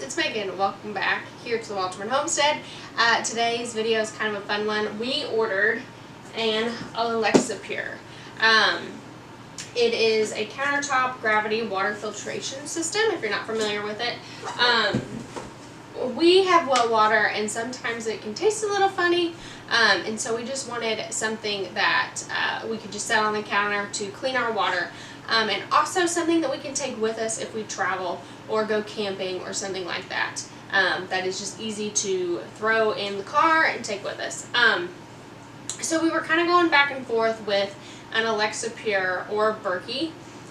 it's Megan. Welcome back here to the Wolterman Homestead. Today's video is kind of a fun one. We ordered an AlexaPure. It is a countertop gravity water filtration system, if you're not familiar with it. We have well water and sometimes it can taste a little funny, and so we just wanted something that we could just set on the counter to clean our water, and also something that we can take with us if we travel or go camping or something like that. That is just easy to throw in the car and take with us. So we were kind of going back and forth with an AlexaPure or Berkey,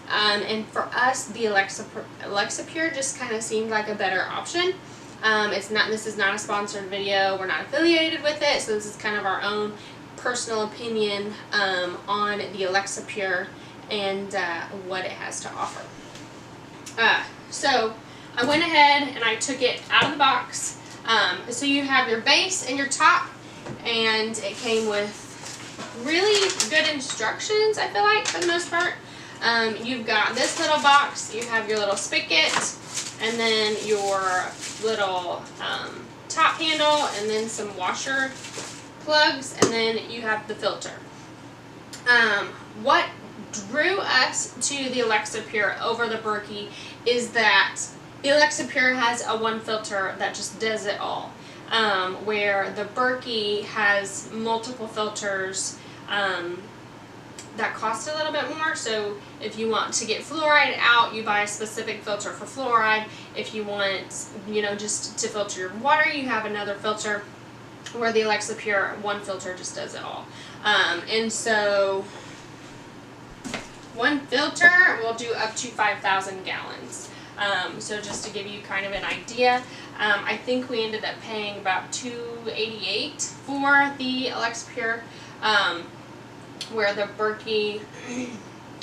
and for us the AlexaPure just kind of seemed like a better option. This is not a sponsored video. We're not affiliated with it, so this is kind of our own personal opinion on the AlexaPure and what it has to offer. So I went ahead and I took it out of the box. So you have your base and your top, and it came with really good instructions, I feel like, for the most part. You've got this little box, you have your little spigot, and then your little top handle, and then some washer plugs, and then you have the filter. What drew us to the AlexaPure over the Berkey is that the AlexaPure has a one filter that just does it all, where the Berkey has multiple filters that cost a little bit more. So if you want to get fluoride out, you buy a specific filter for fluoride. If you want, just to filter your water, you have another filter, where the AlexaPure one filter just does it all. And so one filter will do up to 5,000 gallons. So just to give you kind of an idea, I think we ended up paying about $288 for the AlexaPure, where the Berkey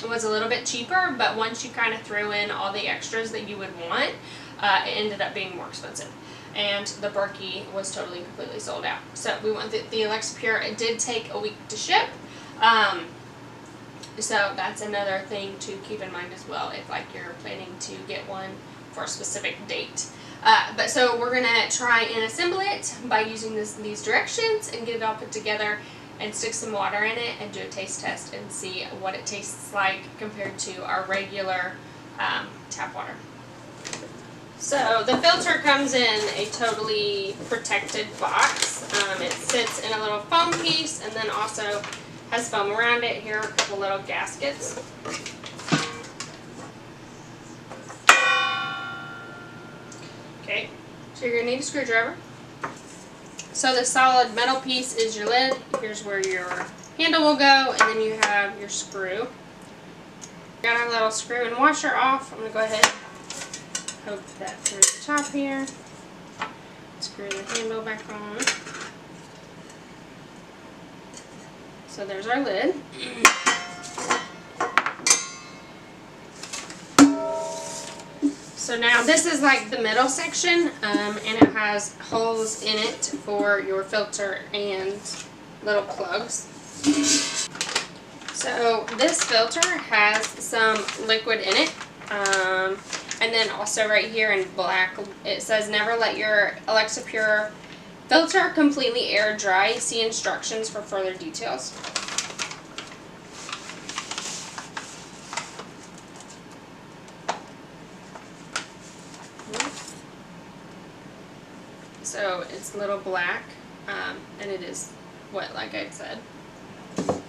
was a little bit cheaper, but once you kind of threw in all the extras that you would want, it ended up being more expensive. And the Berkey was totally completely sold out. So we went with the AlexaPure. It did take a week to ship. So that's another thing to keep in mind as well, if you're planning to get one for a specific date. But so we're gonna try and assemble it by using these directions and get it all put together and stick some water in it and do a taste test and see what it tastes like compared to our regular tap water. So the filter comes in a totally protected box. It sits in a little foam piece and then also has foam around it. Here are a couple little gaskets. Okay, so you're going to need a screwdriver. So the solid metal piece is your lid. Here's where your handle will go, and then you have your screw. Got our little screw and washer off. I'm going to go ahead and poke that through the top here. Screw the handle back on. So there's our lid. So now this is like the middle section, and it has holes in it for your filter and little plugs. So this filter has some liquid in it, and then also right here in black it says never let your AlexaPure filter completely air dry. See instructions for further details. So it's a little black, and it is wet, like I said.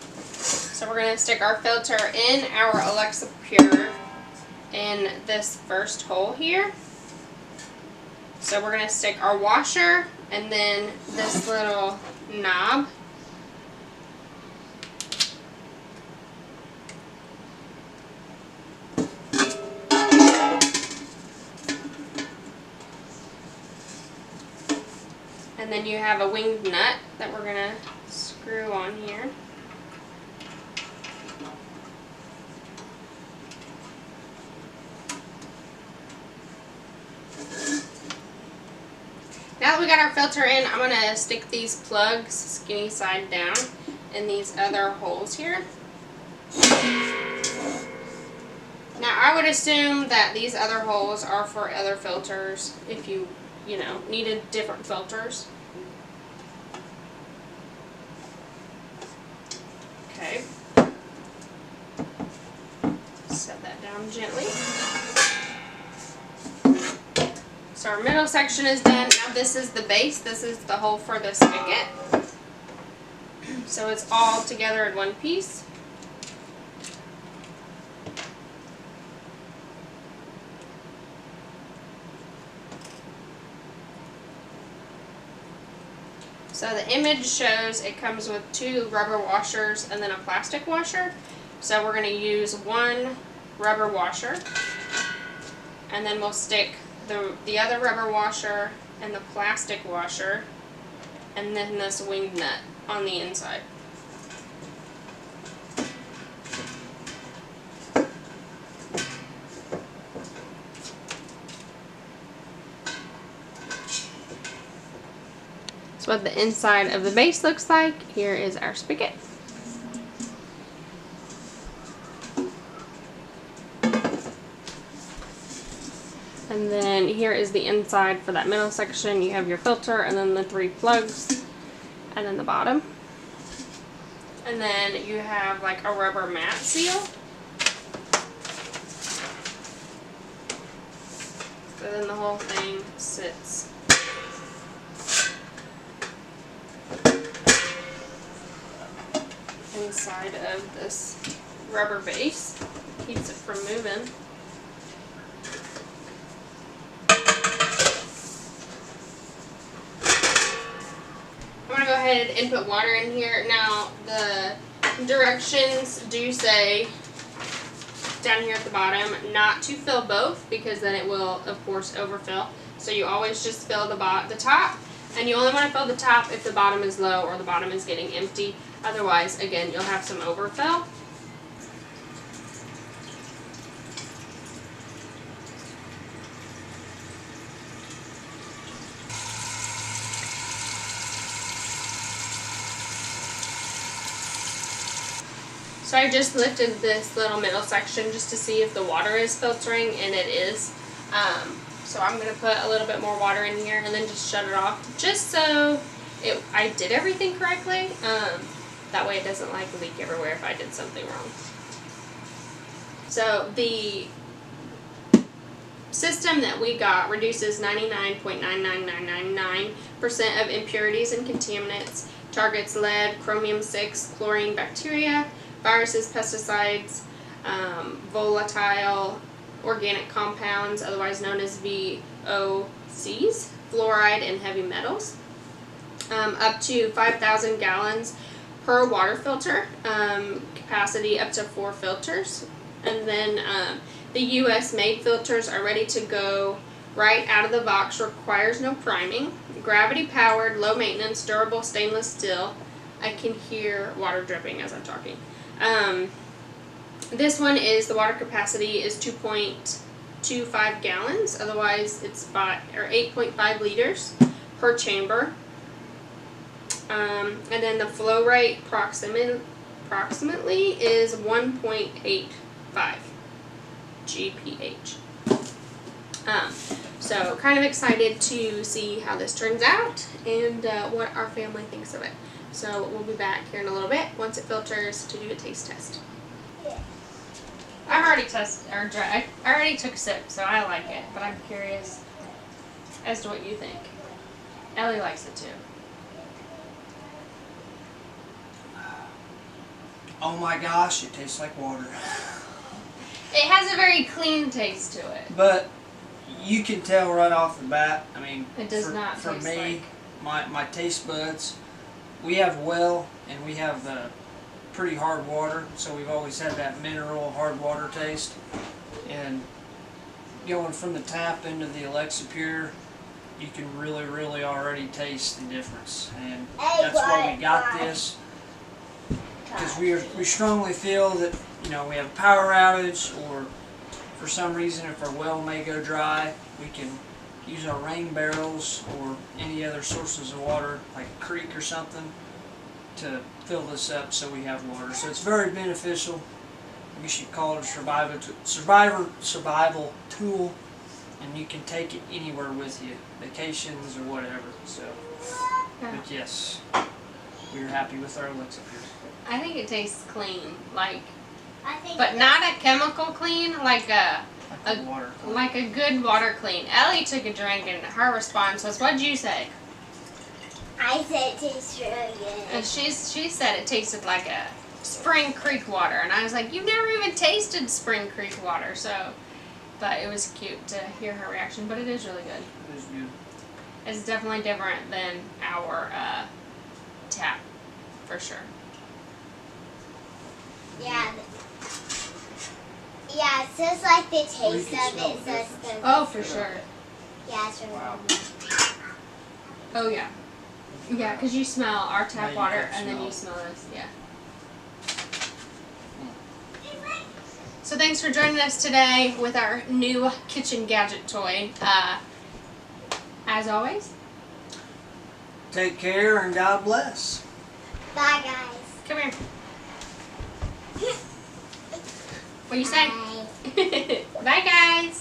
So we're going to stick our filter in our AlexaPure in this first hole here. So we're going to stick our washer and then this little knob. And then you have a winged nut that we're going to screw on here. Now that we got our filter in, I'm going to stick these plugs skinny side down in these other holes here. Now I would assume that these other holes are for other filters if you know, needed different filters. Okay. Set that down gently. So our middle section is done. Now this is the base. This is the hole for the spigot. So it's all together in one piece. So the image shows it comes with 2 rubber washers and then a plastic washer. So we're going to use 1 rubber washer, and then we'll stick the other rubber washer and the plastic washer, and then this winged nut on the inside. That's what the inside of the base looks like. Here is our spigot. And then here is the inside for that middle section. You have your filter and then the 3 plugs and then the bottom. And then you have like a rubber mat seal. So then the whole thing sits inside of this rubber base. Keeps it from moving. I'm going to go ahead and put water in here. Now the directions do say down here at the bottom not to fill both, because then it will of course overfill. So you always just fill the top, and you only want to fill the top if the bottom is low or the bottom is getting empty. Otherwise, again, you'll have some overfill. So I just lifted this little middle section just to see if the water is filtering, and it is. So I'm going to put a little bit more water in here and then just shut it off, just so I did everything correctly. That way it doesn't like leak everywhere if I did something wrong. So the system that we got reduces 99.99999% of impurities and contaminants, targets lead, chromium-6, chlorine bacteria, viruses, pesticides, volatile organic compounds, otherwise known as VOCs, fluoride, and heavy metals. Up to 5,000 gallons per water filter, capacity up to 4 filters. And then the US made filters are ready to go right out of the box, requires no priming. Gravity powered, low maintenance, durable stainless steel. I can hear water dripping as I'm talking. This one is, the water capacity is 2.25 gallons, otherwise it's 8.5 liters per chamber. And then the flow rate approximately is 1.85 GPH. So kind of excited to see how this turns out and what our family thinks of it. So we'll be back here in a little bit once it filters to do a taste test. Yeah. I already took a sip, so I like it, but I'm curious as to what you think. Ellie likes it too. Oh my gosh, it tastes like water. It has a very clean taste to it. But you can tell right off the bat, I mean, it does not for taste me, like... my taste buds, we have well and we have pretty hard water, so we've always had that mineral hard water taste. And going from the tap into the AlexaPure, you can really already taste the difference. And that's why we got this. Because we strongly feel that, you know, we have a power outage, or for some reason if our well may go dry, we can use our rain barrels or any other sources of water, like a creek or something, to fill this up so we have water. So it's very beneficial. I guess you'd call it a survival tool, and you can take it anywhere with you, vacations or whatever. So, Yeah. but yes, we're happy with our AlexaPure. I think it tastes clean, like, I think but not a chemical clean, like a Like the water. like a good water clean. Ellie took a drink and her response was, "What'd you say?" I said it tastes really good. And she said it tasted like a Spring Creek water, and I was like, "You've never even tasted Spring Creek water," so. But it was cute to hear her reaction. But it is really good. It is good. It's definitely different than our tap, for sure. Yeah. Yeah, it's just like the taste can of smell it, the so it's difference. good. Oh, for sure. Yeah, it's really Wow. good. Oh yeah. Yeah, because you smell our Now tap you water can and then smell you it. smell this. Yeah. So thanks for joining us today with our new kitchen gadget toy. As always, Take care and God bless. Bye, guys. come here. What do you say? Bye. Bye guys.